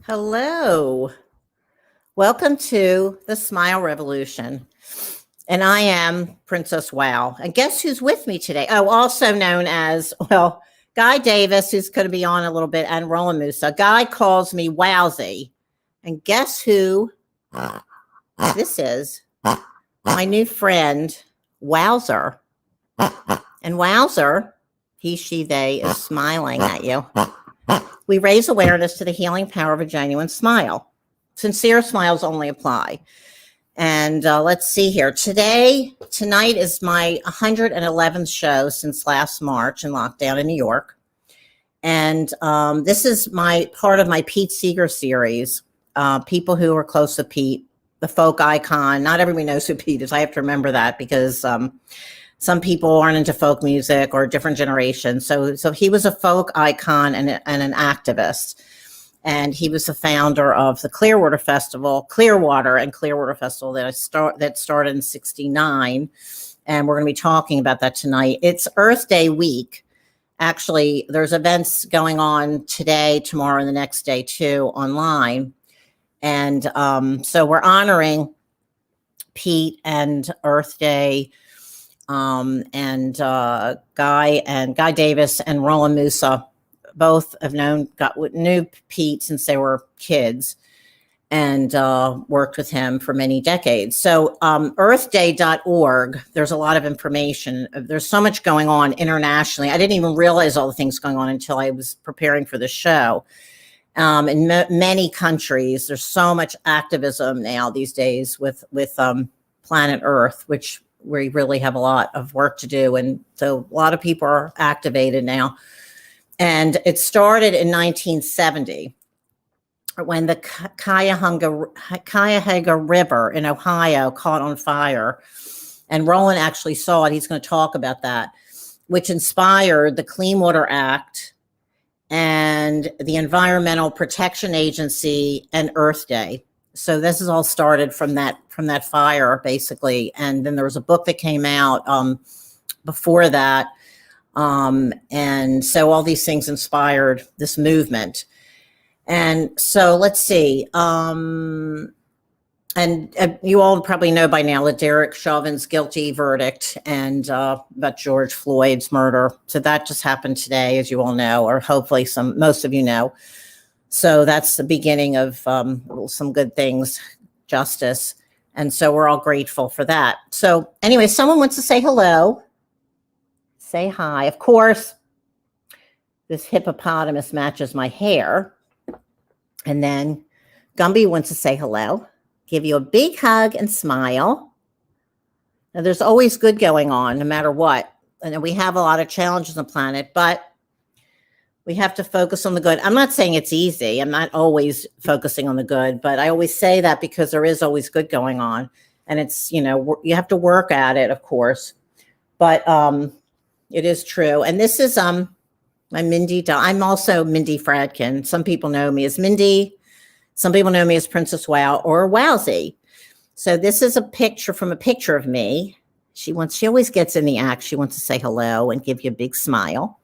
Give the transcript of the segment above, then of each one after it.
Hello. Welcome to the Smile Revolution. And I am Princess Wow. And guess who's with me today? Oh, also known as, Guy Davis, who's going to be on a little bit, and Roland Mousaa. Guy calls me Wowsy. And guess who this is? My new friend, Wowzer. And Wowzer, he, she, they, is smiling at you. We raise awareness to the healing power of a genuine smile. Sincere smiles only apply. And let's see here. Tonight is my 111th show since last March in lockdown in New York. And this is my part of my Pete Seeger series. People who are close to Pete, the folk icon. Not everybody knows who Pete is. I have to remember that because some people aren't into folk music or different generations. So he was a folk icon and an activist. And he was the founder of the Clearwater Festival that started in '69. And we're going to be talking about that tonight. It's Earth Day week. Actually, there's events going on today, tomorrow, and the next day too online. And so we're honoring Pete and Earth Day. Guy Davis and Roland Mousaa both have knew Pete since they were kids and worked with him for many decades. So earthday.org, there's a lot of information. There's so much going on internationally. I didn't even realize all the things going on until I was preparing for the show. In many countries, there's so much activism now these days with planet Earth, which we really have a lot of work to do. And so a lot of people are activated now. And it started in 1970 when the Cuyahoga River in Ohio caught on fire. And Roland actually saw it. He's going to talk about that, which inspired the Clean Water Act and the Environmental Protection Agency and Earth Day. So this is all started from that fire, basically. And then there was a book that came out before that. And so all these things inspired this movement. And so let's see. And you all probably know by now that Derek Chauvin's guilty verdict and about George Floyd's murder. So that just happened today, as you all know, or hopefully most of you know. So that's the beginning of some good things, justice. And so we're all grateful for that. So anyway, someone wants to say hello. Say hi. Of course, this hippopotamus matches my hair. And then Gumby wants to say hello, give you a big hug and smile. Now, there's always good going on, no matter what. And we have a lot of challenges on the planet, but we have to focus on the good. I'm not saying it's easy. I'm not always focusing on the good, but I always say that because there is always good going on. And it's, you have to work at it, of course. But it is true. And this is my Mindy doll. I'm also Mindy Fradkin. Some people know me as Mindy. Some people know me as Princess Wow or Wowsy. So this is a picture of me. She always gets in the act. She wants to say hello and give you a big smile.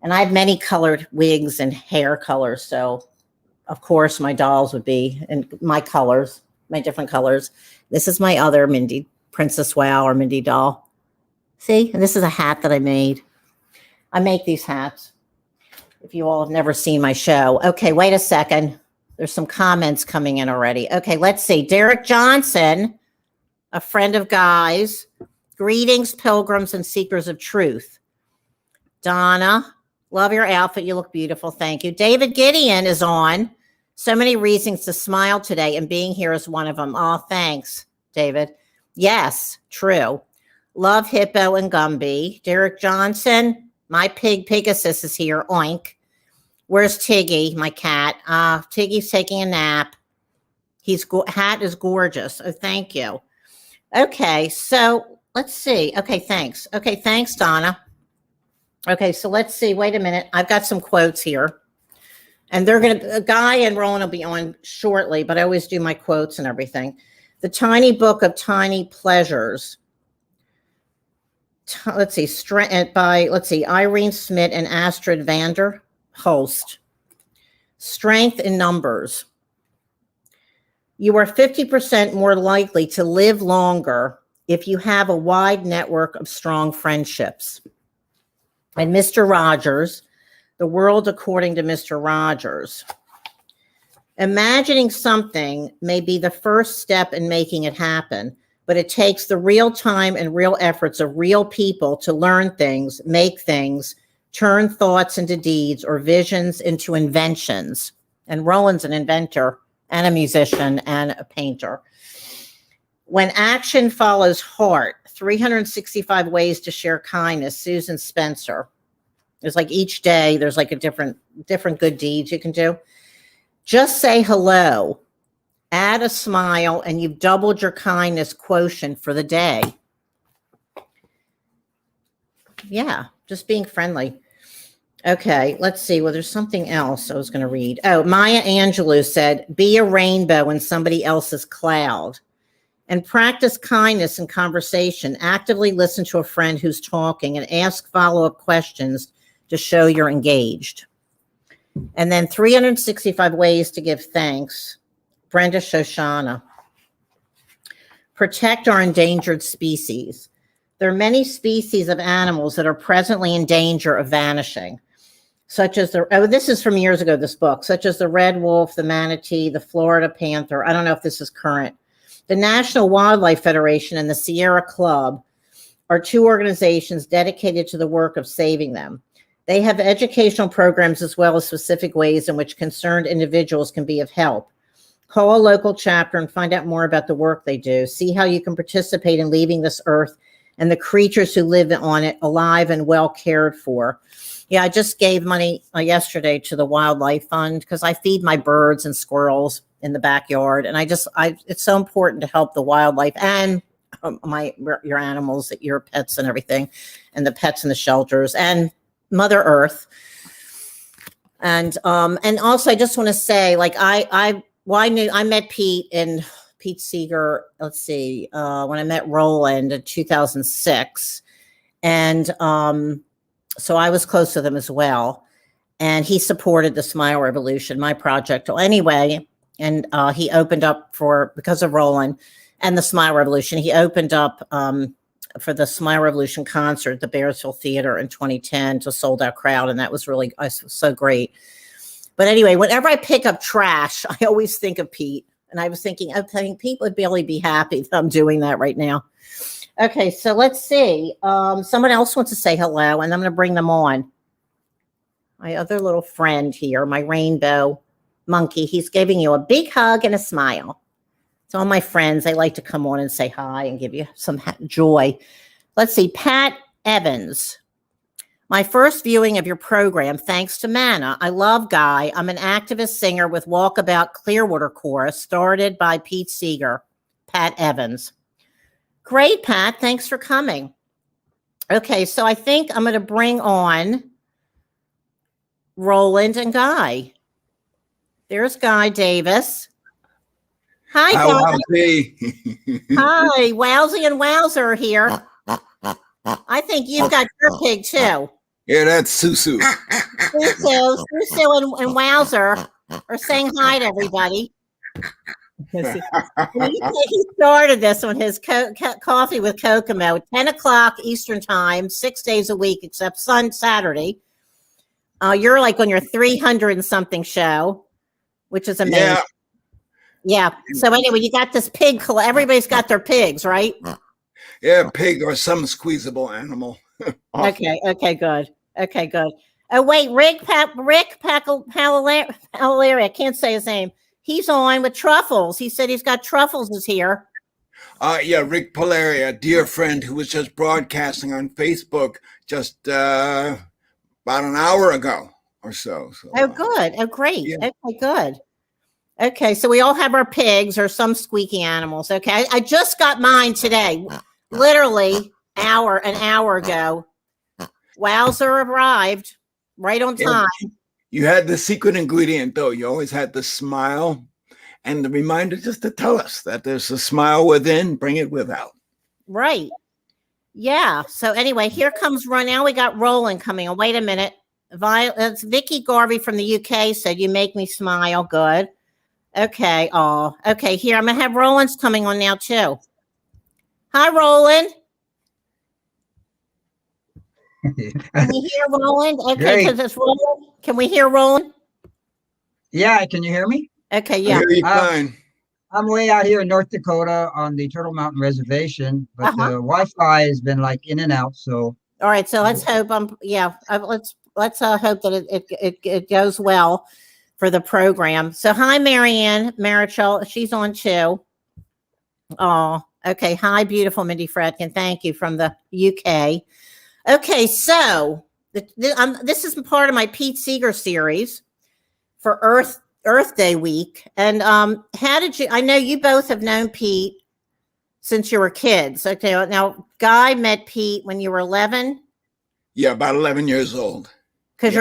And I have many colored wigs and hair colors. So, of course, my dolls would be in my colors, my different colors. This is my other Mindy, Princess Wow or Mindy doll. See? And this is a hat that I made. I make these hats. If you all have never seen my show. Okay, wait a second. There's some comments coming in already. Okay, let's see. Derek Johnson, a friend of Guy's. Greetings, pilgrims and seekers of truth. Donna. Love your outfit. You look beautiful. Thank you. David Gideon is on. So many reasons to smile today, and being here is one of them. Oh, thanks, David. Yes, true. Love Hippo and Gumby. Derek Johnson, my pig Pegasus is here. Oink. Where's Tiggy, my cat? Tiggy's taking a nap. His hat is gorgeous. Oh, thank you. Okay, so let's see. Okay, thanks. Okay, thanks, Donna. Okay, so let's see. Wait a minute. I've got some quotes here. And Guy and Roland will be on shortly, but I always do my quotes and everything. The Tiny Book of Tiny Pleasures. Let's see. Irene Smith and Astrid Vander Holst. Strength in numbers. You are 50% more likely to live longer if you have a wide network of strong friendships. And Mr. Rogers, The World According to Mr. Rogers. Imagining something may be the first step in making it happen, but it takes the real time and real efforts of real people to learn things, make things, turn thoughts into deeds or visions into inventions. And Roland's an inventor and a musician and a painter. When action follows heart, 365 ways to share kindness, Susan Spencer. There's like each day, there's like a different good deeds you can do. Just say hello, add a smile, and you've doubled your kindness quotient for the day. Yeah, just being friendly. Okay, let's see. Well, there's something else I was going to read. Oh, Maya Angelou said, be a rainbow in somebody else's cloud. And practice kindness in conversation. Actively listen to a friend who's talking and ask follow-up questions to show you're engaged. And then 365 ways to give thanks. Brenda Shoshana. Protect our endangered species. There are many species of animals that are presently in danger of vanishing, such as this is from years ago, this book, such as the red wolf, the manatee, the Florida panther. I don't know if this is current. The National Wildlife Federation and the Sierra Club are two organizations dedicated to the work of saving them. They have educational programs as well as specific ways in which concerned individuals can be of help. Call a local chapter and find out more about the work they do. See how you can participate in leaving this earth and the creatures who live on it alive and well cared for. Yeah, I just gave money yesterday to the Wildlife Fund because I feed my birds and squirrels in the backyard. And it's so important to help the wildlife and your animals, your pets and everything, and the pets in the shelters and Mother Earth. And also I just want to say, like, I met Pete Seeger, let's see, when I met Roland in 2006. And so I was close to them as well. And he supported the Smile Revolution, my project. Well, anyway, and he opened up because of Roland and the Smile Revolution, he opened up for the Smile Revolution concert at the Bearsville Theater in 2010 to a sold out crowd. And that was really so great. But anyway, whenever I pick up trash, I always think of Pete. And I was thinking, I think Pete would barely be happy that I'm doing that right now. Okay, so let's see. Someone else wants to say hello, and I'm going to bring them on. My other little friend here, my rainbow monkey, he's giving you a big hug and a smile. It's all my friends. They like to come on and say hi and give you some joy. Let's see. Pat Evans. My first viewing of your program, thanks to Manna. I love Guy. I'm an activist singer with Walkabout Clearwater Chorus, started by Pete Seeger. Pat Evans. Great, Pat. Thanks for coming. Okay, so I think I'm going to bring on Roland and Guy. There's Guy Davis. Hi, Guy. Hi, Wowsy and Wowzer are here. I think you've got your pig, too. Yeah, that's Susu. Susu and Wowzer are saying hi to everybody. He started this on his coffee with Kokomo at 10 o'clock Eastern time, 6 days a week, except Saturday. You're like on your 300 and something show, which is amazing. Yeah. So anyway, you got this pig. Everybody's got their pigs, right? Yeah, pig or some squeezable animal. Okay, good. Oh, wait, Rick Paolari, I can't say his name. He's on with Truffles. He said he's got Truffles is here. Yeah, Rick Polari, a dear friend who was just broadcasting on Facebook just about an hour ago or so. Oh, good. Oh, great. Yeah. Okay, good. Okay, so we all have our pigs or some squeaky animals. Okay, I just got mine today, literally an hour ago. Wowzer arrived right on time. You had the secret ingredient, though. You always had the smile and the reminder just to tell us that there's a smile within, bring it without. Right. Yeah. So anyway, here comes now we got Roland coming on. Wait a minute. It's Vicky Garvey from the UK said, "You make me smile." Good. Okay. Oh, okay. Here, I'm going to have Roland's coming on now, too. Hi, Roland. Can you hear Roland? Okay, because it's Roland. Can we hear Roland? Yeah, can you hear me? Okay, I yeah. hear you fine. I'm way out here in North Dakota on the Turtle Mountain Reservation, but the Wi-Fi has been like in and out. So all right, so let's hope let's hope that it goes well for the program. So hi, Marianne Marichel, she's on too. Oh, okay. Hi, beautiful Mindy Fredkin. Thank you from the UK. Okay, so this is part of my Pete Seeger series for Earth Day week. And how did you? I know you both have known Pete since you were kids. Okay, now Guy met Pete when you were 11. Yeah, about 11 years old. Because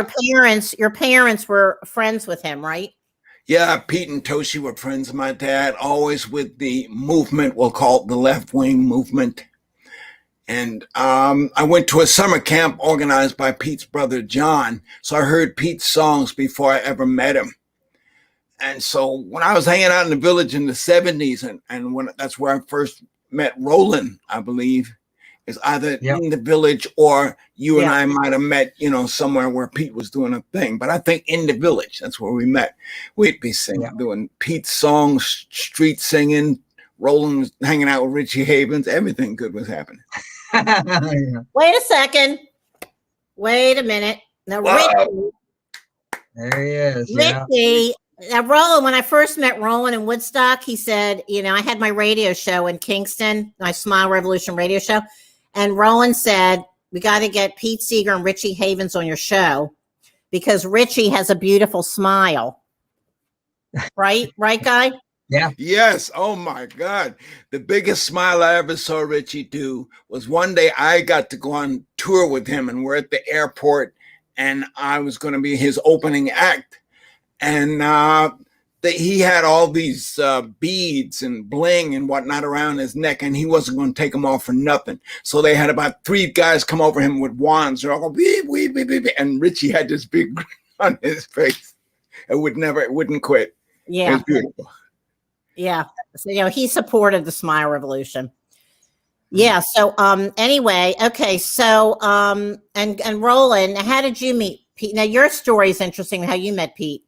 your parents were friends with him, right? Yeah, Pete and Toshi were friends of my dad, always with the movement, we'll call it the left wing movement. And I went to a summer camp organized by Pete's brother, John. So I heard Pete's songs before I ever met him. And so when I was hanging out in the village in the 70s, and when that's where I first met Roland, I believe, is either in the village or you and I might have met, somewhere where Pete was doing a thing. But I think in the village, that's where we met. We'd be singing, doing Pete's songs, street singing. Roland was hanging out with Richie Havens. Everything good was happening. Wait a second. Wait a minute. Now, Richie. There he is. Richie. Now, Roland, when I first met Roland in Woodstock, he said, I had my radio show in Kingston, my Smile Revolution radio show. And Roland said, we got to get Pete Seeger and Richie Havens on your show because Richie has a beautiful smile. Right? Right, Guy? Yeah. Yes. Oh, my God. The biggest smile I ever saw Richie do was one day I got to go on tour with him, and we're at the airport, and I was going to be his opening act. And he had all these beads and bling and whatnot around his neck, and he wasn't going to take them off for nothing. So they had about 3 guys come over him with wands. They're all going, beep, beep, beep, beep. And Richie had this big grin on his face. It wouldn't quit. Yeah. It was beautiful. Yeah. So, he supported the Smile Revolution. Yeah. So, anyway, okay. So, and Roland, how did you meet Pete? Now, your story is interesting, how you met Pete.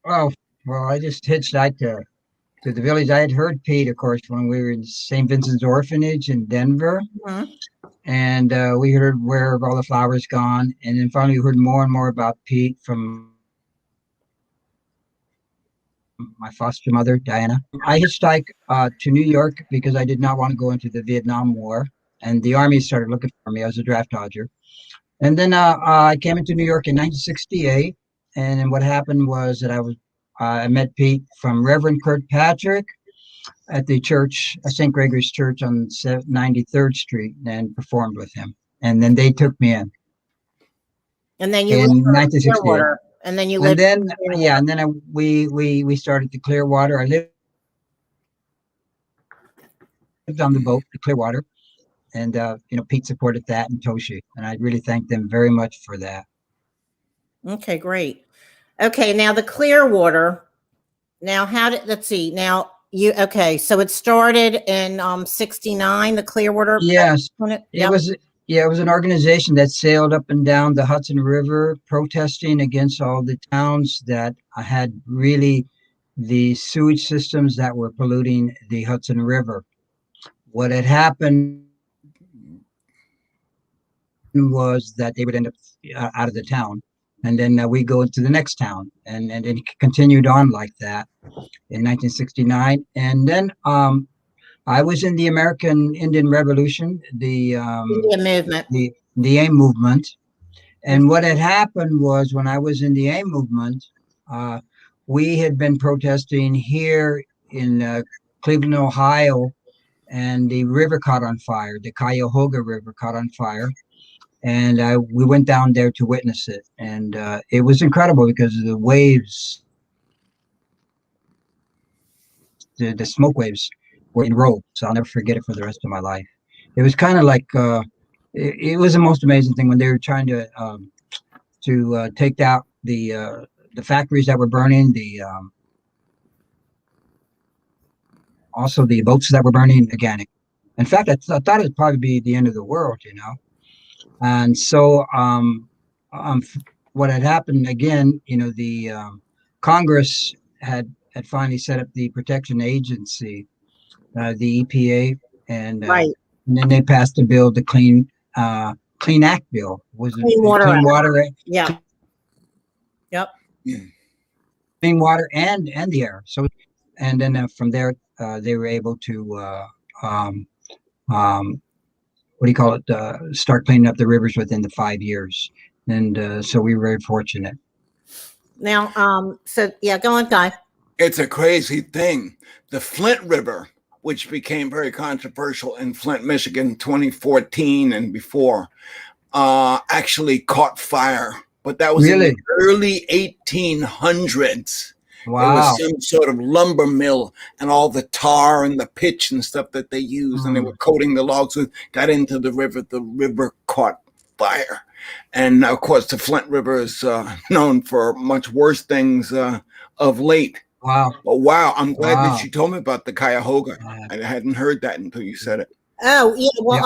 Oh, well, I just hitchhiked to the village. I had heard Pete, of course, when we were in St. Vincent's Orphanage in Denver. Mm-hmm. And we heard Where Have All the Flowers Gone? And then finally we heard more and more about Pete from my foster mother, Diana. I hitchhiked to New York because I did not want to go into the Vietnam War. And the Army started looking for me. I was a draft dodger. And then I came into New York in 1968. And then what happened was that I met Pete from Reverend Kirkpatrick at the church, St. Gregory's Church on 93rd Street, and performed with him. And then they took me in. And then you in 1968. And then you lived. And then we started the Clearwater. I lived on the boat, the Clearwater, and Pete supported that, and Toshi, and I really thank them very much for that. Okay, great. Okay, now the Clearwater. Now, let's see. Now so it started in 69, the Clearwater. Yes. It was an organization that sailed up and down the Hudson River protesting against all the towns that had really the sewage systems that were polluting the Hudson River. What had happened was that they would end up out of the town. And then we go into the next town, and it continued on like that in 1969. And then I was in the American Indian Revolution, the Indian movement, the AIM movement. And what had happened was when I was in the AIM movement, we had been protesting here in Cleveland, Ohio, and the river caught on fire. The Cuyahoga River caught on fire. And we went down there to witness it. And it was incredible because the waves, the smoke waves were in row. So I'll never forget it for the rest of my life. It was kind of like, it was the most amazing thing when they were trying to to take out the factories that were burning, also the boats that were burning again. In fact, I thought it'd probably be the end of the world, you know. And so what had happened again, you know, the Congress had finally set up the Protection Agency, the EPA, and Right. and then they passed a bill, the Clean Act bill. Was it Clean Water Clean Act. Water? Yeah. Yep. Clean water and the air. So, and then from there, they were able to what do you call it? Start cleaning up the rivers within the 5 years, and so we were very fortunate. Now, so yeah, go on, Guy. It's a crazy thing. The Flint River, which became very controversial in Flint, Michigan, 2014 and before, actually caught fire. But that was Really? in the early 1800s. There Wow. was some sort of lumber mill, and all the tar and the pitch and stuff that they used, and they were coating the logs with, got into the river caught fire. And of course, the Flint River is known for much worse things of late. Wow. But wow, I'm glad Wow. that you told me about the Cuyahoga. I hadn't heard that until you said it. Oh, yeah. Well,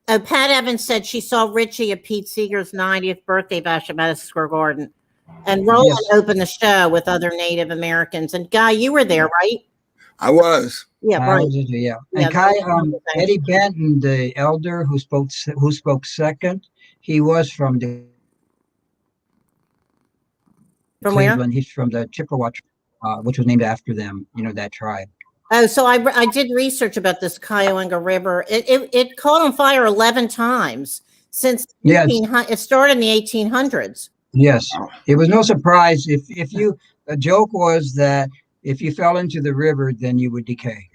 Yeah. Pat Evans said she saw Richie at Pete Seeger's 90th birthday bash at Madison Square Garden. And Roland Yes. opened the show with other Native Americans. And Guy, you were there, right? I was. Yeah, I right. was just- yeah. Yeah, And Kai, that- Eddie Benton, the elder who spoke second, he was from the From where? Cleveland. He's from the Chippewa, which was named after them. You know, that tribe. Oh, so I did research about this Cuyahoga River. It caught on fire 11 times since Yes. it started in the 1800s. Yes, it was no surprise if you. The joke was that if you fell into the river, then you would decay.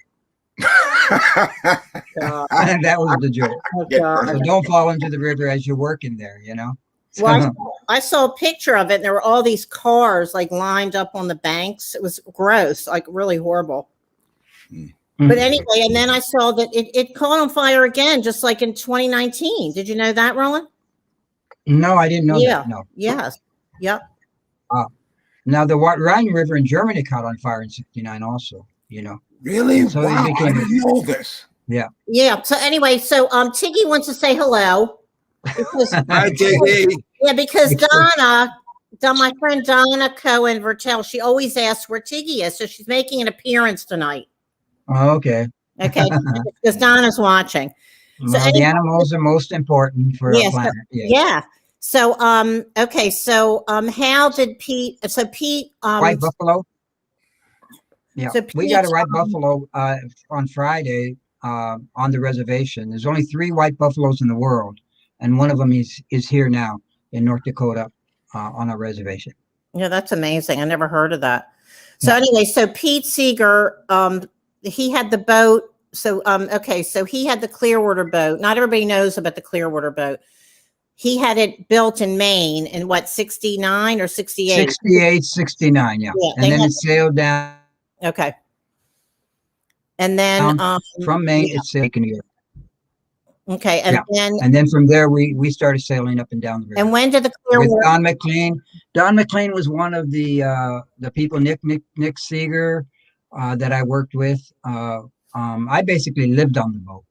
And that was the joke. Oh, Yeah. God. So don't fall into the river as you're working there. You know. Well, I saw a picture of it, and there were all these cars like lined up on the banks. It was gross, like really horrible. But anyway, and then I saw that it caught on fire again, just like in 2019. Did you know that, Roland? No, I didn't know Yeah. that. No. Yes. Yep. Now the Rhine River in Germany caught on fire in '69 also. You know. Really? So it wow, I became- didn't know this. Yeah. Yeah. So anyway, so Tiggy wants to say hello. Because, Hi, JD. yeah, because my friend Donna Cohen Vertel, she always asks where Tiggy is, so she's making an appearance tonight. Oh, okay. Okay, because Donna's watching. Well, anyway- the animals are most important for Yes, our planet. Yeah. Yeah. So okay, so how did Pete? So Pete White buffalo. Yeah, So we got a Pete's, white buffalo on Friday on the reservation. There's only 3 white buffaloes in the world, and one of them is here now in North Dakota on our reservation. Yeah, that's amazing. I never heard of that. So anyway, so Pete Seeger, he had the boat. So okay, so he had the Clearwater boat. Not everybody knows about the Clearwater boat. He had it built in Maine in what, 69 or 68? 68, 69, yeah. Yeah, And they then had- it sailed down Okay. And then from Maine, it sailed to New York. okay, and Yeah. And then from there, we started sailing up and down the river. when did the With Clearwater? Don McLean. Don McLean was one of the people, Nick Seeger, that I worked with. I basically lived on the boat,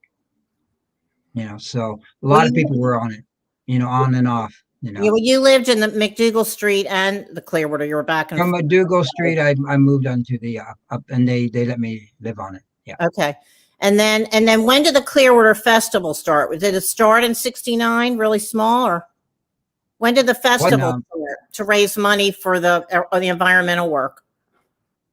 you know, so a lot of people were on it, you know, on and off, you know. You lived in the McDougal Street and the Clearwater. You were back and From McDougal Street, I moved onto the up, and they let me live on it. Yeah. Okay. And then when did the Clearwater Festival start? Did it start in 69, really small, or when did the festival start to raise money for the environmental work?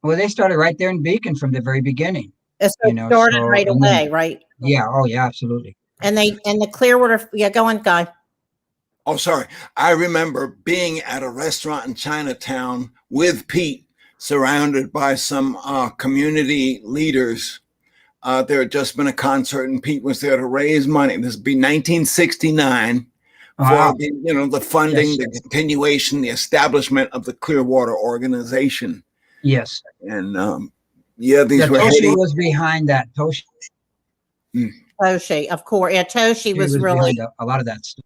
Well, they started right there in Beacon from the very beginning. So You it know, started so- right and away, then- right? Yeah. Oh, yeah, absolutely. And the Clearwater, yeah, go on, Guy. Oh, sorry. I remember being at a restaurant in Chinatown with Pete, surrounded by some community leaders. There had just been a concert, and Pete was there to raise money. This would be 1969 Wow. for the funding, Yes. the continuation, the establishment of the Clearwater organization. Yes. And yeah, these Yeah, were Toshi heady. was behind that. Toshi Toshi, of course. Yeah, Toshi was really behind a lot of that stuff.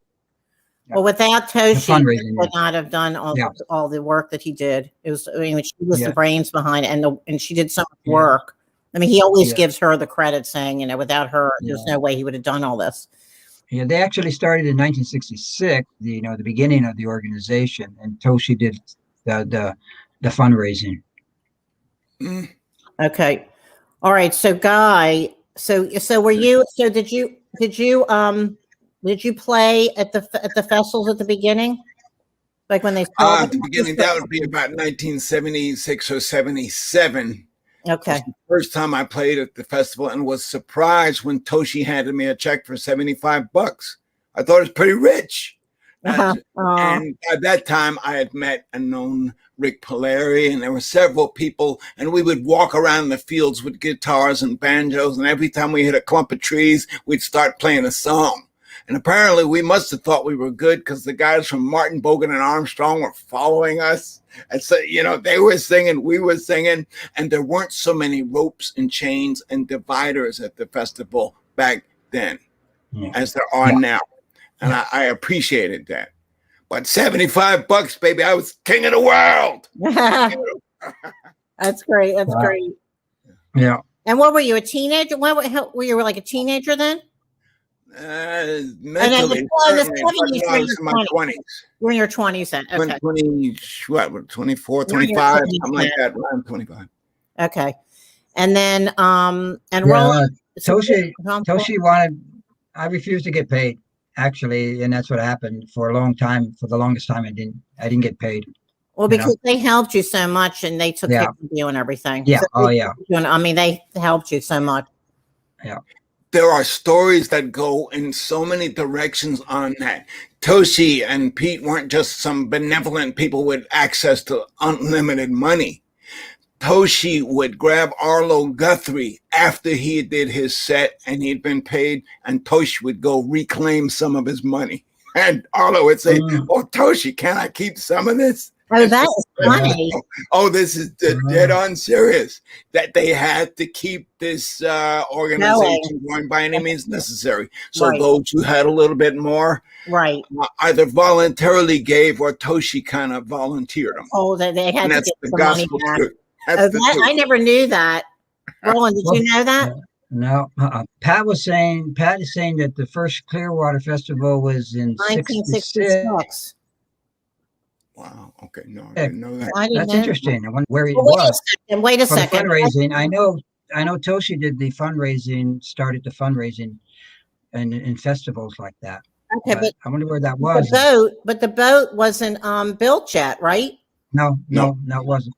Well, without The Toshi, he fundraising. would not have done all the work that he did. It was, I mean, she was the brains behind it, and she did so much work. I mean, he always gives her the credit, saying, without her, there's no way he would have done all this. Yeah, they actually started in 1966. The beginning of the organization, and Toshi did the fundraising. Okay, all right. So, Guy, so were you? So did you play at the festivals at the beginning, like when they started? At the beginning, that would be about 1976 or 77. Okay. The first time I played at the festival, and was surprised when Toshi handed me a check for $75. I thought it was pretty rich. And at that time, I had met and known Rick Polari, and there were several people, and we would walk around the fields with guitars and banjos, and every time we hit a clump of trees, we'd start playing a song. And apparently we must have thought we were good, because the guys from Martin, Bogan, and Armstrong were following us. And so, they were singing, we were singing, and there weren't so many ropes and chains and dividers at the festival back then as there are now. And I appreciated that. But $75, baby, I was king of the world. That's great. That's great. Yeah. And what were you, a teenager? Were you like a teenager then? Mentally, I was in my 20s. You were in your 20s then. Okay. 24, 25, something like that. Around 25. Okay. And then, Roland. Toshi wanted, I refused to get paid, actually. And that's what happened for a long time. For the longest time, I didn't get paid. Well, because they helped you so much, and they took care of you and everything. Yeah. So I mean, they helped you so much. Yeah. There are stories that go in so many directions on that. Toshi and Pete weren't just some benevolent people with access to unlimited money. Toshi would grab Arlo Guthrie after he did his set and he'd been paid, and Toshi would go reclaim some of his money. And Arlo would say, "Oh, Toshi, can I keep some of this?" Oh, that is funny. Oh, this is dead on serious. That they had to keep this organization going by any means necessary. So those who had a little bit more, either voluntarily gave or Toshi kind of volunteered them. Oh, they had to get the gospel money back. truth. I never knew that. Roland, did you know that? No. Pat is saying that the first Clearwater Festival was in 1966. Wow. Okay. No, I didn't know that. That's interesting. I wonder where he was. Wait a second. Fundraising. I know Toshi did the fundraising, started the fundraising in festivals like that. Okay, but I wonder where that was. The boat wasn't built yet, right? No, it wasn't.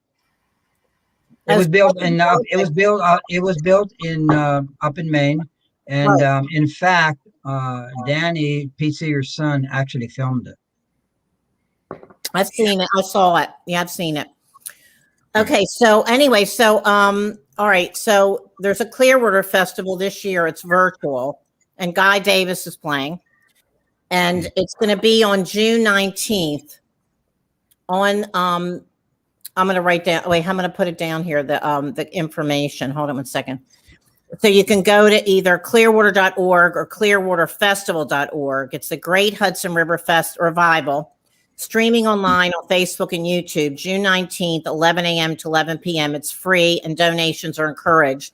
It was built in up in Maine, and in fact, Danny, Pete Seeger's son, actually filmed it. I've seen it. I saw it. Yeah, I've seen it. Okay, so anyway, all right. So there's a Clearwater Festival this year. It's virtual, and Guy Davis is playing, and it's going to be on June 19th. I'm going to write down. Wait, I'm going to put it down here. The information. Hold on one second. So you can go to either clearwater.org or clearwaterfestival.org. It's the Great Hudson River Fest Revival, streaming online on Facebook and YouTube, June 19th, 11 a.m. to 11 p.m. It's free and donations are encouraged.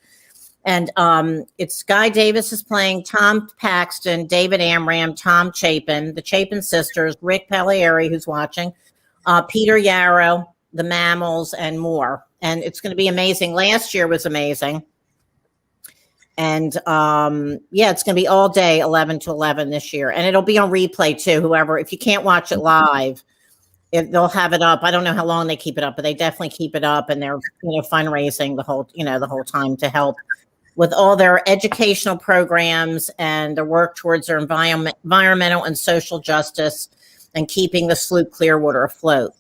And it's Guy Davis is playing, Tom Paxton, David Amram, Tom Chapin, the Chapin sisters, Rick Pallieri, who's watching, Peter Yarrow, the Mammals, and more. And it's going to be amazing. Last year was amazing. And it's going to be all day, 11 to 11 this year. And it'll be on replay too. Whoever, if you can't watch it live, they'll have it up. I don't know how long they keep it up, but they definitely keep it up. And they're, fundraising the whole time to help with all their educational programs and their work towards their environmental and social justice and keeping the sloop Clearwater afloat.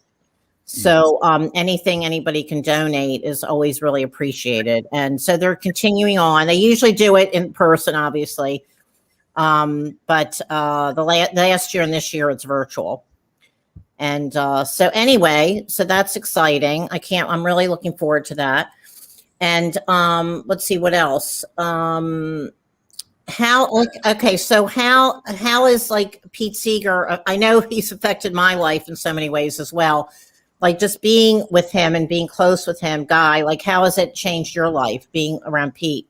So anything anybody can donate is always really appreciated. And so they're continuing on. They usually do it in person, obviously. But the last year and this year it's virtual. And so that's exciting. I'm really looking forward to that. And let's see what else. How, like, okay, so how is like Pete Seeger? I know he's affected my life in so many ways as well. Like just being with him and being close with him, Guy, like how has it changed your life being around Pete?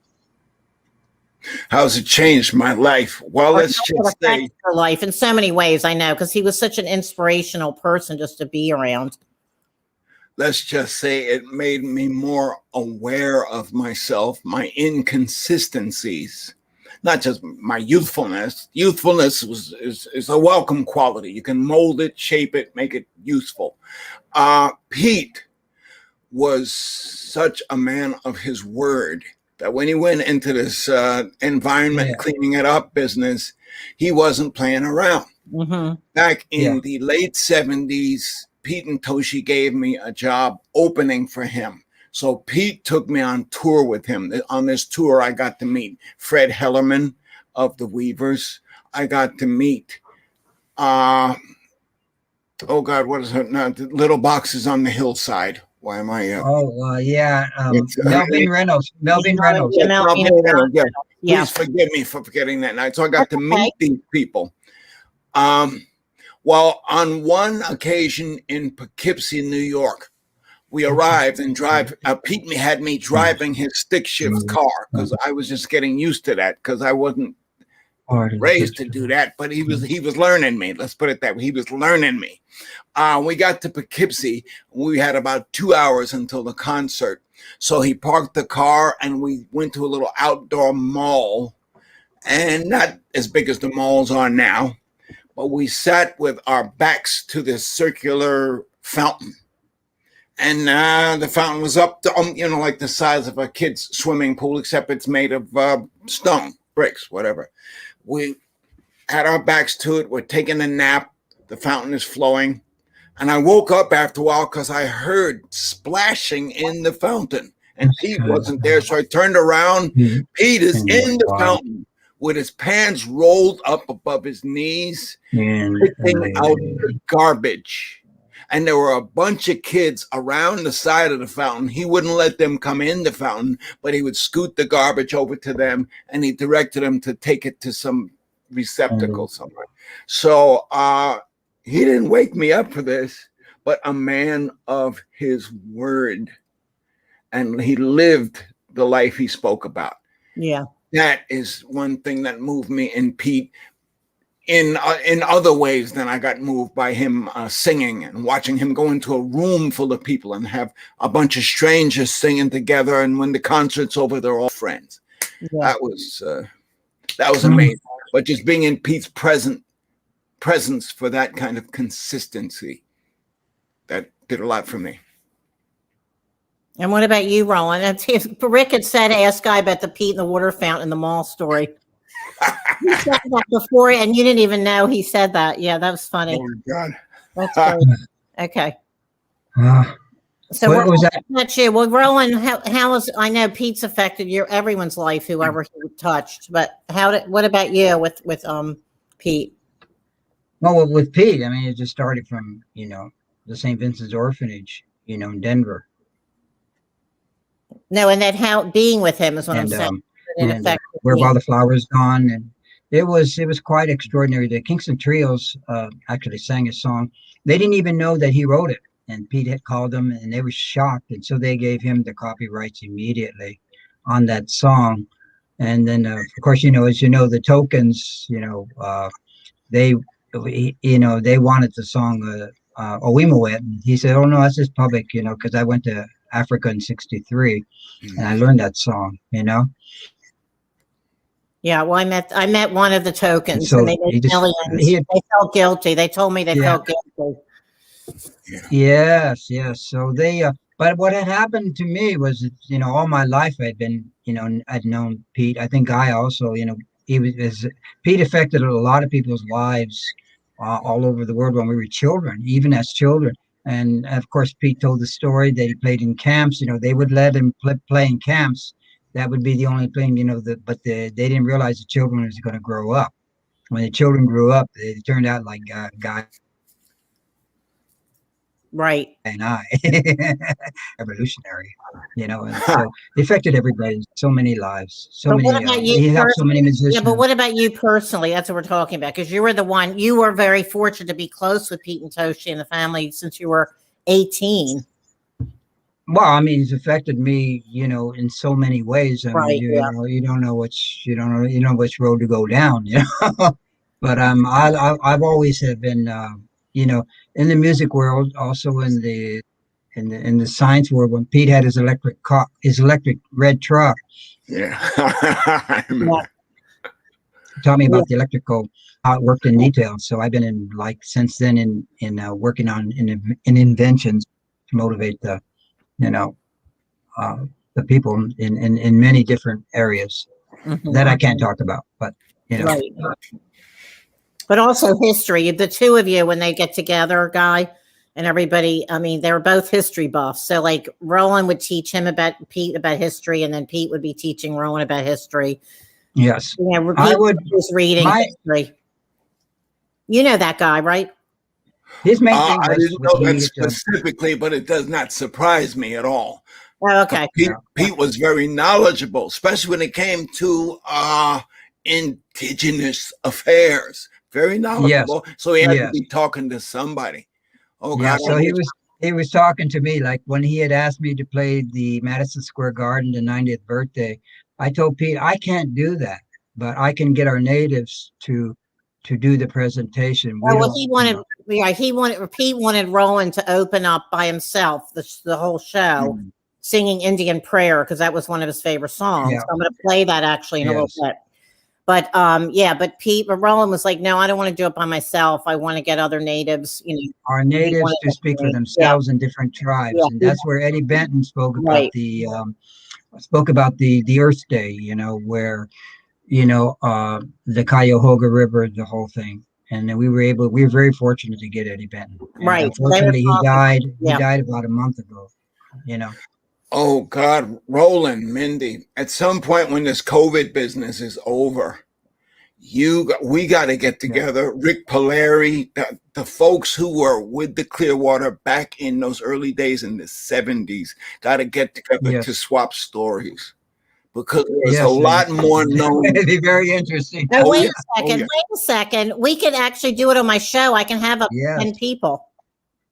How's it changed my life? Well, Or let's how just it affected say, your life in so many ways, I know, because he was such an inspirational person just to be around. it made me more aware of myself, my inconsistencies, not just my youthfulness. Youthfulness is a welcome quality. You can mold it, shape it, make it useful. Pete was such a man of his word that when he went into this environment cleaning it up business, he wasn't playing around. Mm-hmm. Back in the late 70s, Pete and Toshi gave me a job opening for him. So Pete took me on tour with him. On this tour, I got to meet Fred Hellerman of the Weavers. I got to meet, oh God, what is it? No, the Little Boxes on the Hillside. Why am I? Melvin Reynolds. Melvin Reynolds. Yeah. Please forgive me for forgetting that night. So I got That's to meet these people. Well, on one occasion in Poughkeepsie, New York, we arrived and Pete had me driving his stick shift car because I was just getting used to that because I wasn't raised to do that, but he was learning me. Let's put it that way. He was learning me. We got to Poughkeepsie. We had about 2 hours until the concert. So he parked the car and we went to a little outdoor mall, and not as big as the malls are now, but we sat with our backs to this circular fountain. And the fountain was up to, like the size of a kid's swimming pool, except it's made of stone, bricks, whatever. We had our backs to it. We're taking a nap. The fountain is flowing. And I woke up after a while because I heard splashing in the fountain. And Pete wasn't there. So I turned around. Pete is in the fountain with his pants rolled up above his knees, picking out the garbage. And there were a bunch of kids around the side of the fountain. He wouldn't let them come in the fountain, but he would scoot the garbage over to them, and he directed them to take it to some receptacle somewhere. So he didn't wake me up for this, but a man of his word. And he lived the life he spoke about. Yeah. That is one thing that moved me in Pete. In other ways than I got moved by him singing and watching him go into a room full of people and have a bunch of strangers singing together. And when the concert's over, they're all friends. Yeah. That was amazing. But just being in Pete's presence for that kind of consistency, that did a lot for me. And what about you, Roland? Rick had said, ask Guy about the Pete and the water fountain in the mall story. He said that before, and you didn't even know he said that. Yeah, that was funny. Oh my God, that's great. Okay. So what was that? Not you. Well, Roland, how was? I know Pete's affected everyone's life, whoever he touched. But what about you with Pete? Well, with Pete, I mean, it just started from the St. Vincent's Orphanage, in Denver. No, and that how being with him is what I'm saying. Where While the Flowers Gone, and it was quite extraordinary. The Kingston Trios actually sang a song. They didn't even know that he wrote it, and Pete had called them, and they were shocked, and so they gave him the copyrights immediately on that song. And then, of course, as the Tokens, they wanted the song Owimowet, and he said, "Oh no, that's just public," because I went to Africa in '63, and I learned that song, Yeah, well, I met one of the Tokens, so and they made millions. They felt guilty. They told me they felt guilty. Yes. So they, but what had happened to me was, all my life I'd been, I'd known Pete. I think Guy also, Pete affected a lot of people's lives all over the world when we were children, even as children. And of course, Pete told the story that he played in camps. They would let him play in camps. That would be the only thing, but they didn't realize the children was going to grow up. When the children grew up, they turned out like Guy. Right. and I, evolutionary, and so it affected everybody, so many lives, so But many, what about you we have so many personally? Yeah, but musicians. what about you personally? That's what we're talking about, because you were the one, you were very fortunate to be close with Pete and Toshi and the family since you were 18. Well, I mean, it's affected me, in so many ways. I mean, Right. Yeah. you don't know you know which road to go down, But I've always have been, in the music world, also in the science world. When Pete had his electric red truck, Yeah. I remember. taught me Yeah. about the electrical, how it worked in detail. So I've been in, like, since then working on in inventions to motivate you know uh, the people in many different areas that I can't talk about, but Right. But also history. The two of you, when they get together, Guy, and everybody, I mean, they were both history buffs. So, like, Roland would teach him about Pete about history, and then Pete would be teaching Roland about history. yes, Yeah, I Pete would. was reading history. You know that guy, right? His main thing I was didn't when know that he specifically, but it does not surprise me at all. Oh, okay. Pete was very knowledgeable, especially when it came to indigenous affairs. Very knowledgeable. Yes, So he had to yes, be talking to somebody. Oh yeah. God! So he was talking to me, like, when he had asked me to play the Madison Square Garden, the 90th birthday. I told Pete I can't do that, but I can get our natives to do the presentation. We Oh, well, don't. he wanted, yeah, Pete wanted Roland to open up by himself the whole show, singing Indian Prayer, because that was one of his favorite songs. Yeah. So I'm going to play that actually in a little Yes. bit. But but Roland was like, no, I don't want to do it by myself. I want to get other natives, Our he natives wanted to speak for yeah, themselves in different tribes, yeah, and that's where Eddie Benton spoke about right, the Earth Day, where the Cuyahoga River, the whole thing. And then we were very fortunate to get Eddie Benton. And right. So they were unfortunately, he talking, died. He yeah. died about a month ago. Oh God, Roland, Mindy. At some point when this COVID business is over, we got to get together. Rick Polari, the folks who were with the Clearwater back in those early days in the 70s, got to get together to Yes. swap stories, because there's a Yes. lot more known. It'd be very interesting. Oh, Oh, wait yeah. a second. Oh, yeah. Wait a second. We could actually do it on my show. I can have up Yes. 10 people.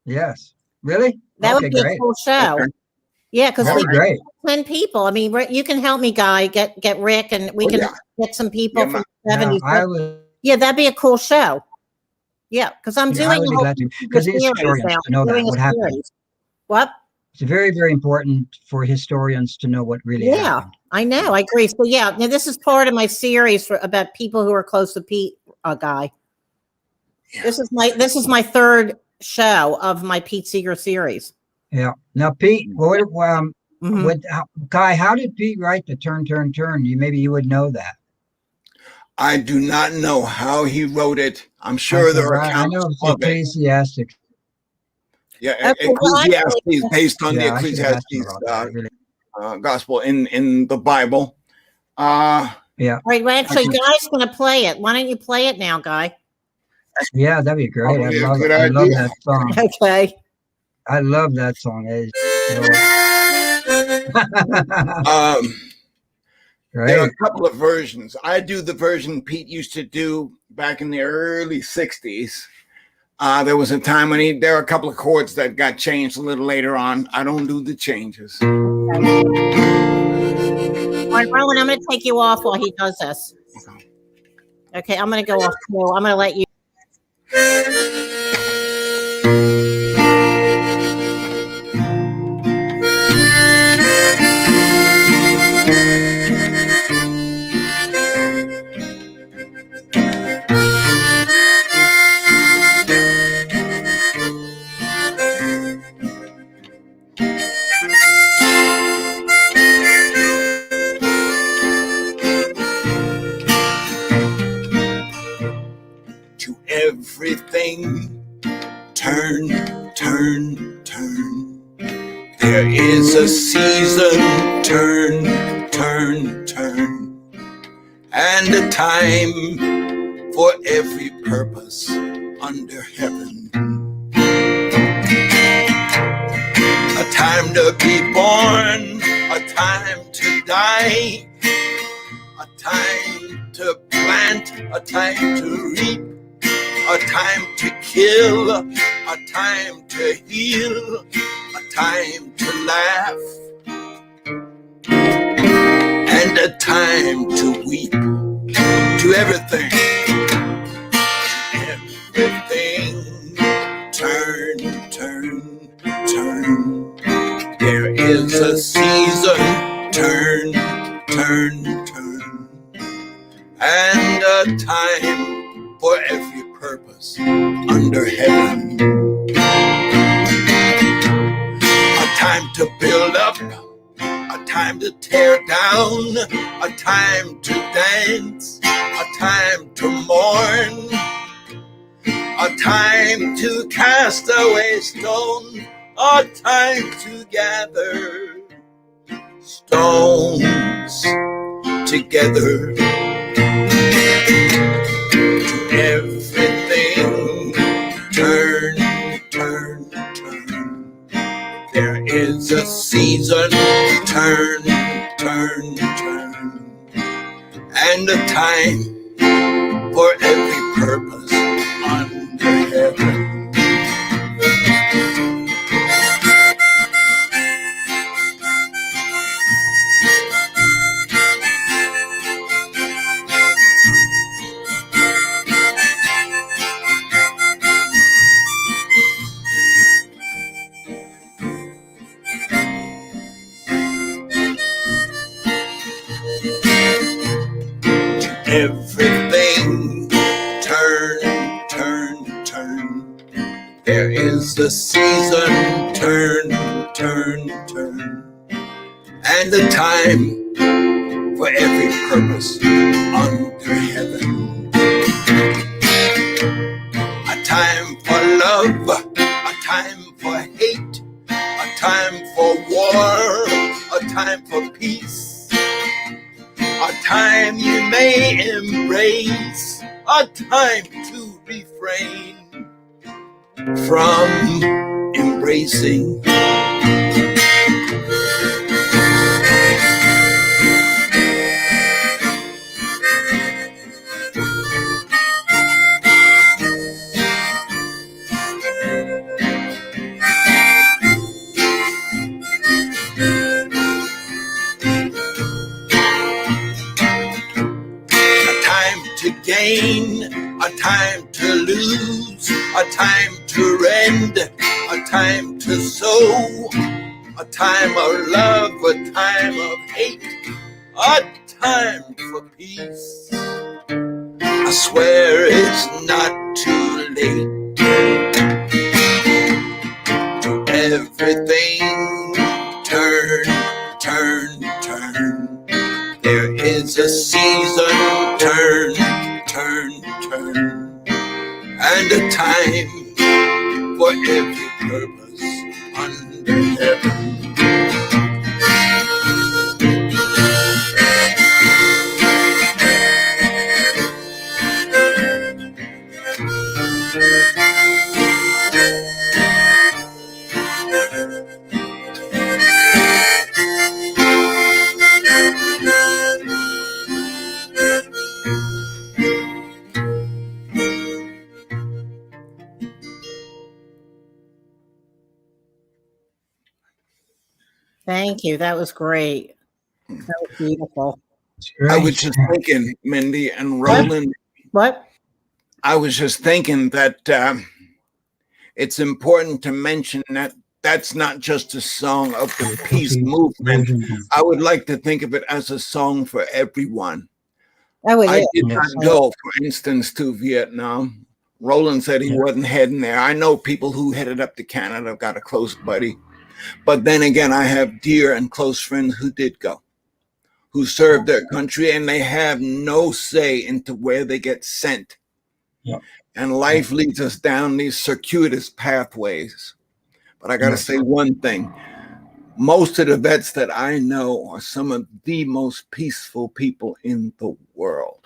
Yes. Really? That Okay, would be great. a cool show. Okay. Yeah, because That'd we be great. 10 people. I mean, you can help me, Guy, get Rick, and we Oh, can yeah. get some people Yeah, from the Yeah, 70s. I would. Yeah, that'd be a cool show. Yeah, because I'm Yeah, I doing would a be whole glad to, Seeger because the series historians now. to know I'm that doing what a happened. series. What? It's very, very important for historians to know what really Yeah, happened. I know. I agree. So yeah, now this is part of my series about people who are close to Pete, Guy. Yeah. This is my third show of my Pete Seeger series. Yeah. Now, Pete, Guy, how did Pete write the Turn, Turn, Turn? Maybe you would know that. I do not know how he wrote it. I'm sure there are I accounts know it's of it. Ecclesiastic. Yeah, Okay, well, Ecclesiastes, based on the Yeah, I should have asked him Ecclesiastes about that. Really. gospel in the Bible. Yeah. Right. Well, actually, Guy's going to play it. Why don't you play it now, Guy? Yeah, that'd be great. Probably a I good love idea. that song. Okay. I love that song. There are Great. a couple of versions. I do the version Pete used to do back in the early 60s. There was a time when there are a couple of chords that got changed a little later on. I don't do the changes. All right, Rowan, I'm going to take you off while he does this. Okay, I'm going to go off too. I'm going to let you. Everything turn, turn, turn. There is a season, turn, turn, turn, and a time for every purpose under heaven. to be born, a time to die, a time to plant, a time to reap, a time to kill, a time to heal, a time to laugh, and a time to weep. To everything, everything, turn, turn, turn. There is a season, turn, turn, turn, and a time for every purpose under heaven. A time to build up, a time to tear down, a time to dance, a time to mourn, a time to cast away stone, a time to gather stones together. To everything, turn, turn, turn. There is a season, turn, turn, turn, and a time for every purpose under heaven. Everything, turn, turn, turn. There is a season, turn, turn, turn, and a time for every purpose under heaven. A time for love, a time for hate, a time for war, a time for peace. A time you may embrace, a time to refrain from embracing. To gain, a time to lose, a time to rend, a time to sow, a time of love, a time of hate, a time for peace. I swear it's not too late. To everything, turn, turn, turn. There is a season, turn, turn, turn, and a time for every purpose under heaven. Thank you. That was great. That was beautiful. I was just thinking, Mindy and Roland. What? I was just thinking that it's important to mention that that's not just a song of the peace movement. I would like to think of it as a song for everyone. Oh, I did not go, for instance, to Vietnam. Roland said he wasn't heading there. I know people who headed up to Canada. I've got a close buddy. But then again, I have dear and close friends who did go, who served their country, and they have no say into where they get sent. Yep. And life leads us down these circuitous pathways. But I got to say one thing. Most of the vets that I know are some of the most peaceful people in the world.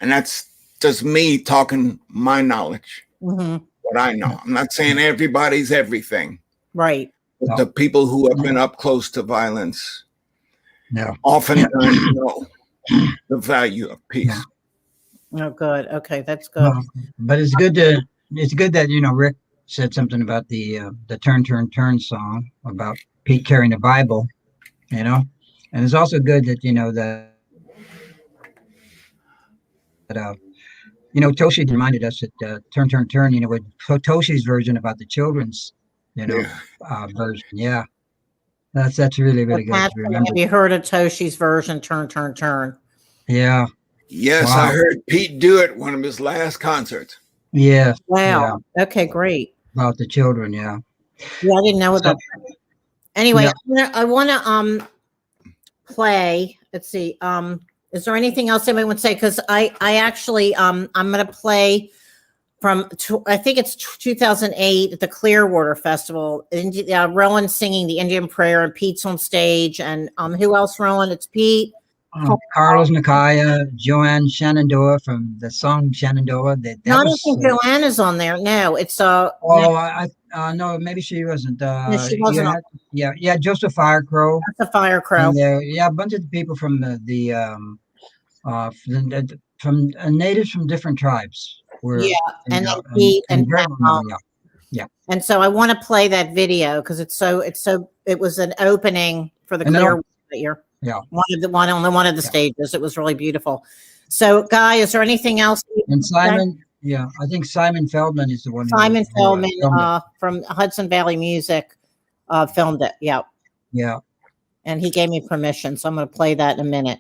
And that's just me talking my knowledge, what I know. I'm not saying everybody's everything. Right. The people who have been up close to violence oftentimes know the value of peace. Oh, good. Okay, that's good. But it's good that Rick said something about the Turn Turn Turn song about Pete carrying the Bible, and it's also good that Toshi reminded us that Turn Turn Turn, with Toshi's version about the children's version. Yeah, that's really good to remember. Have you heard of Toshi's version, Turn Turn Turn? Yeah. Yes, wow. I heard Pete do it one of his last concerts. Yeah. Wow. Yeah. Okay, great. About the children, yeah. Yeah, I didn't know about that. Anyway, I want to play. Let's see. Is there anything else anybody would say? Because I actually I'm going to play from I think it's 2008 at the Clearwater Festival. Roland singing the Indian Prayer, and Pete's on stage. And who else? Roland? It's Pete. Carlos Nakaya, Joanne Shenandoah from the song Shenandoah. I don't think Joanna's on there. No, it's no, maybe she wasn't. No, she wasn't. Yeah, Joseph Firecrow. That's a Firecrow. A bunch of people from from natives from different tribes were. Yeah, and then Pete and And so I want to play that video because it was an opening for the Clearwater that year. Yeah, on one of the stages. It was really beautiful. So, Guy, is there anything else? And Simon, I think Simon Feldman is the one. Simon Feldman from Hudson Valley Music filmed it. Yeah. Yeah. And he gave me permission, so I'm going to play that in a minute.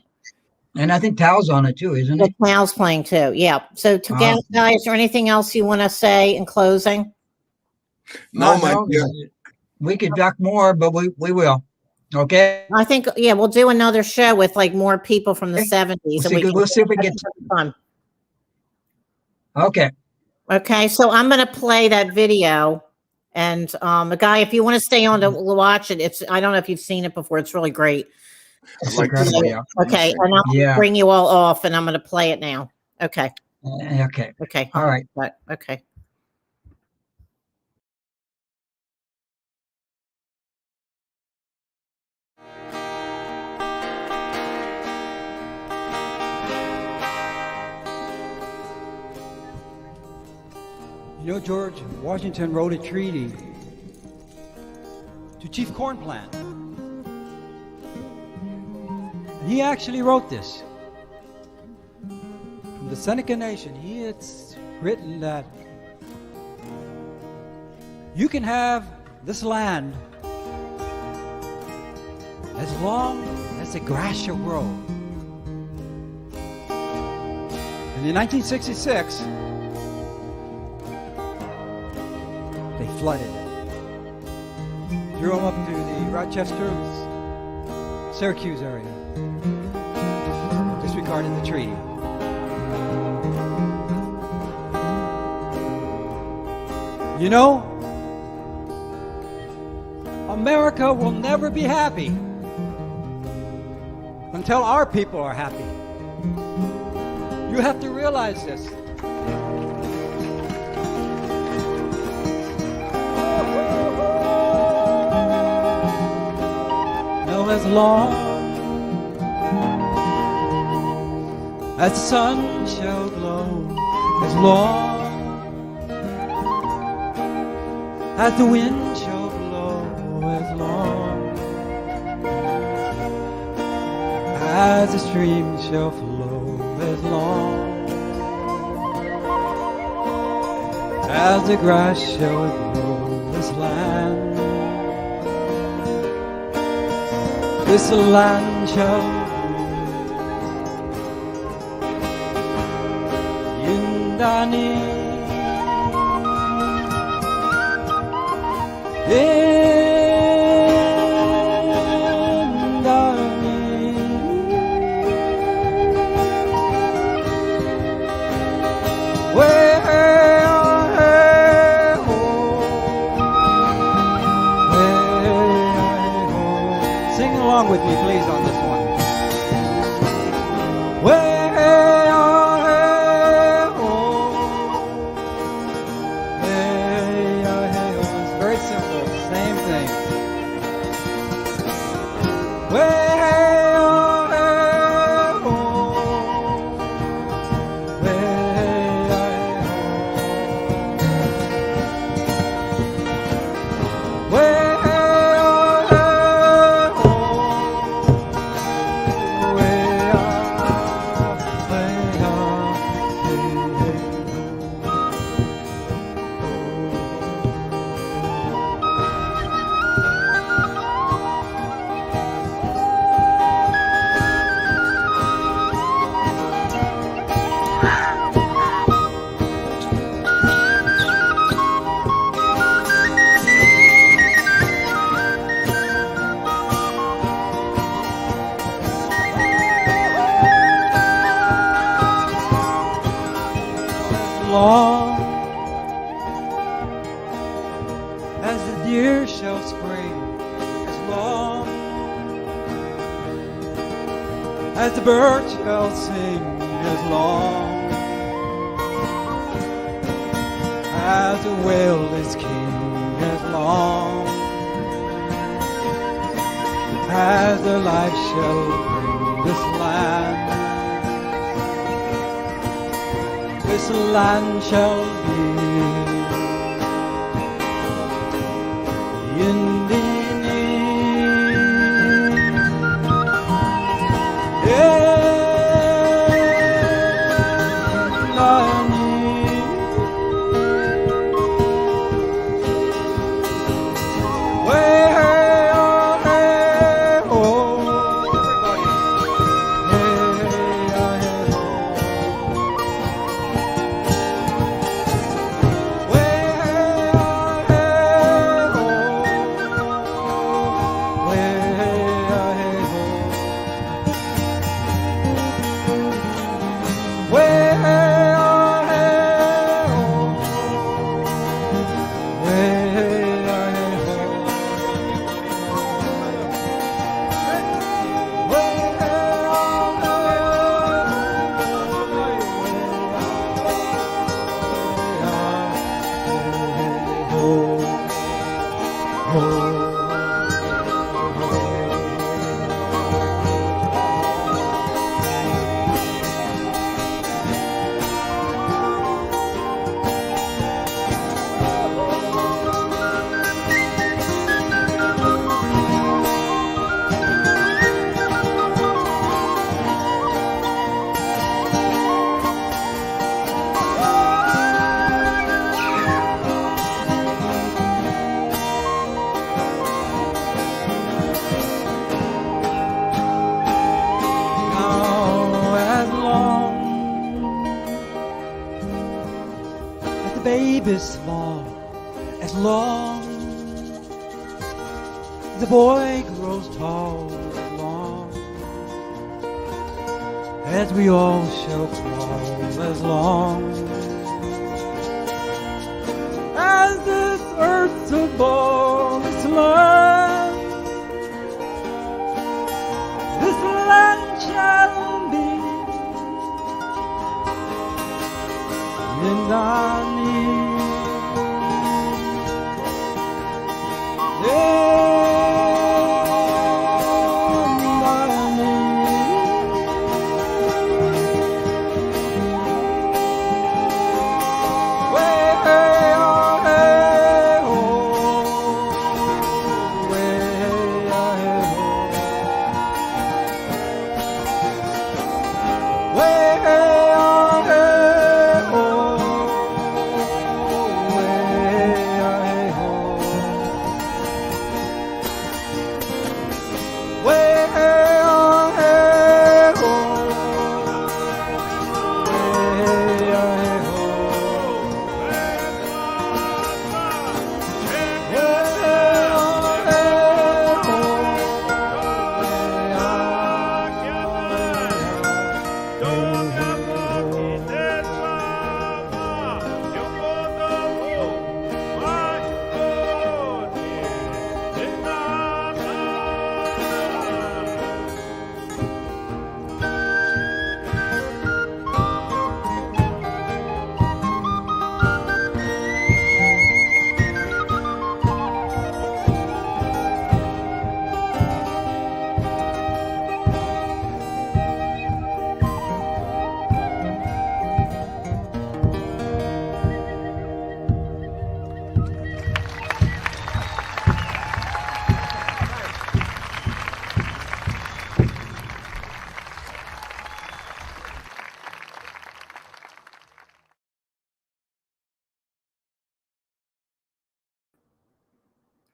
And I think Tal's on it too, isn't it? Tal's playing too. Yeah. So, Guy, is there anything else you want to say in closing? No, my dear. We could talk more, but we will. Okay. I think, we'll do another show with like more people from the 70s. We'll see if we get fun. Okay. Okay. So I'm going to play that video. And Guy, if you want to stay on to watch it, I don't know if you've seen it before. It's really great. Okay. And I'll bring you all off and I'm going to play it now. Okay. Okay. Okay. All right. Okay. George Washington wrote a treaty to Chief Cornplant. And he actually wrote this. From the Seneca Nation, he had written that you can have this land as long as the grass shall grow. And in 1966, they flooded it. Drew them up to the Rochester, Syracuse area. Disregarded the treaty. America will never be happy until our people are happy. You have to realize this. As long as the sun shall glow, as long as the wind shall blow, as long as the stream shall flow, as long as the grass shall grow, this land shall Yundani with me, please, on this one. It's very simple, same thing. long as the deer shall spring, as long as the bird shall sing, as long as the whale is king, as long as their life shall bring this land. This land shall be in the baby small, as long as the boy grows tall, as long as we all shall crawl, as long as this earth's above this land shall be in our need.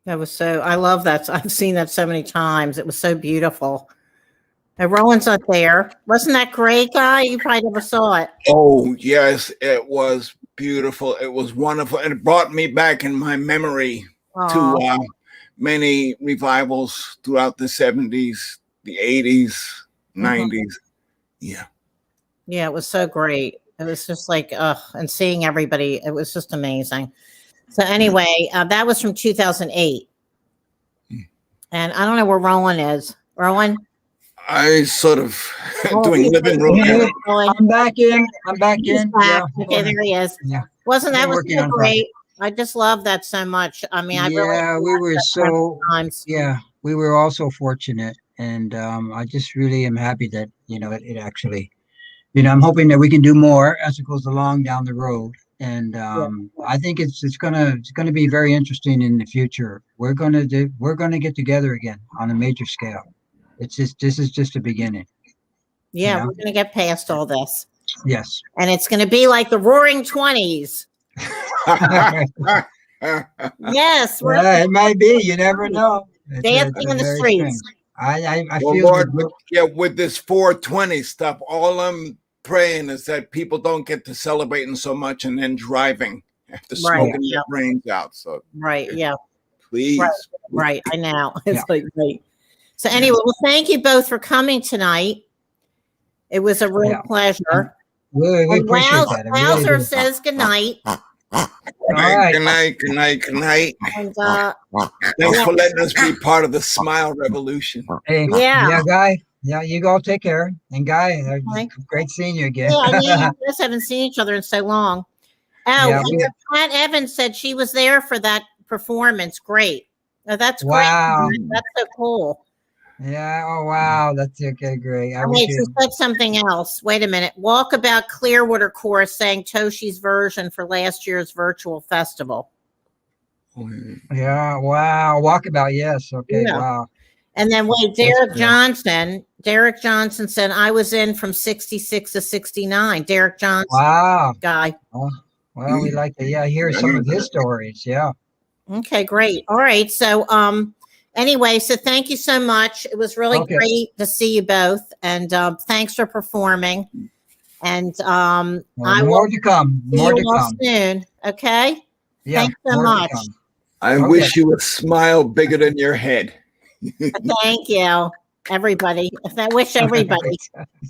That was so, I love that. I've seen that so many times. It was so beautiful. And Roland's not there. Wasn't that great, Guy? You probably never saw it. Oh, yes, it was beautiful. It was wonderful. And it brought me back in my memory to many revivals throughout the 70s, the 80s, 90s. Yeah. Yeah, it was so great. It was just like, and seeing everybody, it was just amazing. So anyway, that was from 2008. And I don't know where Roland is. Roland? I sort of Oh, doing he's living like- room. Roland. I'm back in. I'm back He's in. back. Yeah. Okay, there he is. Yeah. Wasn't that Been was working so on great? I just love that so much. I mean, I really Yeah, we were so times. yeah, we were also fortunate, and I just really am happy that it actually, I'm hoping that we can do more as it goes along down the road, and I think it's gonna be very interesting in the future. We're gonna get together again on a major scale. This is just a beginning. Yeah, Yeah. we're gonna get past all this. Yes. And it's gonna be like the Roaring Twenties. Yes, we're Yeah, it might be. You never know. dancing in the very streets. strange. I Well, feel Lord, that with this 420 stuff, all I'm praying is that people don't get to celebrating so much and then driving after Right, smoking yeah. their brains out. So Right, yeah, please. right. I know. It's Yeah. like great. So anyway, well, thank you both for coming tonight. It was a real Yeah. pleasure. we And appreciate that. I really Wowzer do. says goodnight. Good All right. night, good night, good night. And Thanks for letting us be part of the smile revolution. Hey, Yeah. Guy. Yeah, you go take care. And Guy, Okay. great seeing you again. yeah, I mean, you guys haven't seen each other in so long. Oh, Yeah, and Pat Evans said she was there for that performance. Great. Now, that's Wow. great. That's so cool. Yeah. Oh, wow. That's okay. Great. I Oh, wish wait, she you. said something else. Wait a minute. Walkabout Clearwater Chorus sang Toshi's version for last year's virtual festival. Yeah. Wow. Walkabout. Yes. Okay. Yeah. Wow. And then wait, That's Derek Johnson said, I was in from 66 to 69. Derek Johnson Wow. guy. Well, we like to hear some of his stories. Yeah. Okay, great. All right. So anyway, so thank you so much. It was really Okay. great to see you both. And thanks for performing. And I More will to come. see More you to all come. soon. Okay. Yeah. Thanks so more to much. come. I Okay. wish you a smile bigger than your head. Thank you, everybody. I wish everybody.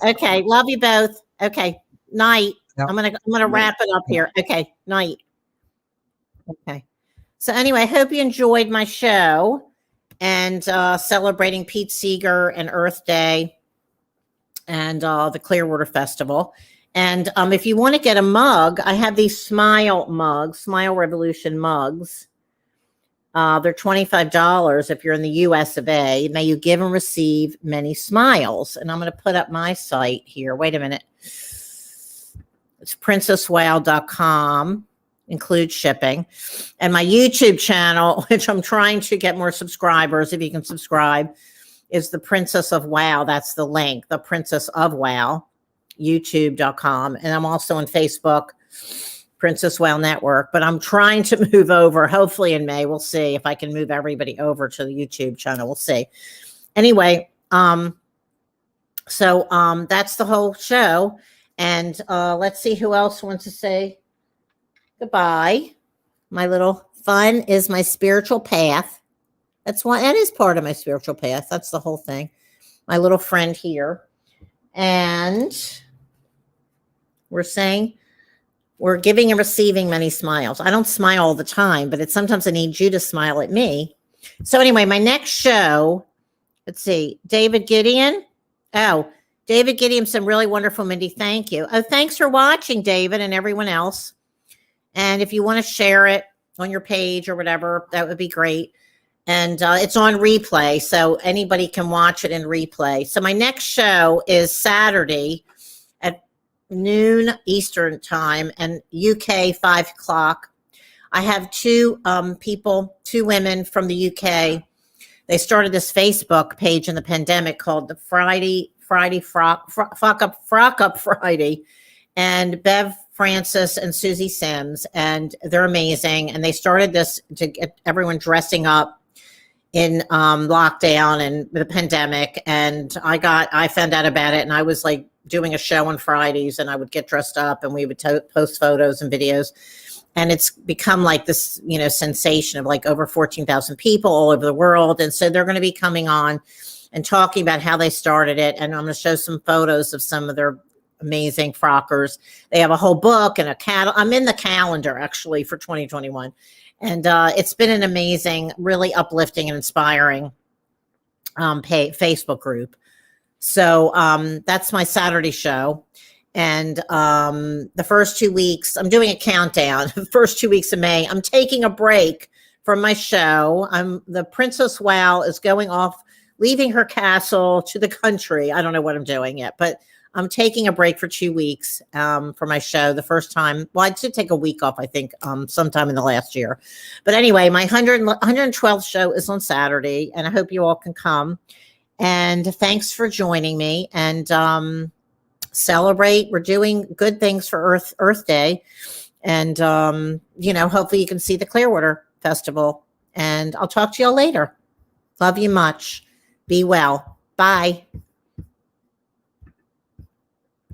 Okay, love you both. Okay, night. Yep. I'm gonna wrap it up here. Okay, night. Okay. So anyway, I hope you enjoyed my show and celebrating Pete Seeger and Earth Day and the Clearwater Festival. And if you want to get a mug, I have these Smile mugs, Smile Revolution mugs. They're $25 if you're in the US of A. May you give and receive many smiles. And I'm going to put up my site here. Wait a minute. It's princesswow.com, includes shipping. And my YouTube channel, which I'm trying to get more subscribers, if you can subscribe, is the Princess of Wow. That's the link, the Princess of Wow, youtube.com. And I'm also on Facebook, Princess Wow Network, but I'm trying to move over, hopefully in May. We'll see if I can move everybody over to the YouTube channel. We'll see. Anyway, so that's the whole show. And let's see who else wants to say goodbye. My little fun is my spiritual path. That is part of my spiritual path. That's the whole thing. My little friend here. And we're saying, we're giving and receiving many smiles. I don't smile all the time, but sometimes I need you to smile at me. So anyway, my next show, let's see, David Gideon. Oh, David Gideon, some really wonderful, Mindy. Thank you. Oh, thanks for watching, David, and everyone else. And if you want to share it on your page or whatever, that would be great. And it's on replay, so anybody can watch it in replay. So my next show is Saturday at noon Eastern time and UK 5 o'clock. I have two women from the UK. They started this Facebook page in the pandemic called the Frock Up Friday, and Bev Francis and Susie Sims, and they're amazing. And they started this to get everyone dressing up in lockdown and the pandemic. And I found out about it, and I was like doing a show on Fridays, and I would get dressed up and we would post photos and videos. And it's become like this, sensation of like over 14,000 people all over the world. And so they're going to be coming on and talking about how they started it. And I'm going to show some photos of some of their amazing frockers. They have a whole book and I'm in the calendar actually for 2021. And it's been an amazing, really uplifting and inspiring Facebook group. So that's my Saturday show. And the first 2 weeks, I'm doing a countdown. The first 2 weeks of May, I'm taking a break from my show. The Princess Wow is going off, leaving her castle to the country. I don't know what I'm doing yet, but I'm taking a break for 2 weeks for my show. The first time, well, I did take a week off, I think, sometime in the last year. But anyway, my 112th show is on Saturday, and I hope you all can come. And thanks for joining me. And celebrate. We're doing good things for Earth Day. And, hopefully you can see the Clearwater Festival. And I'll talk to y'all later. Love you much. Be well. Bye.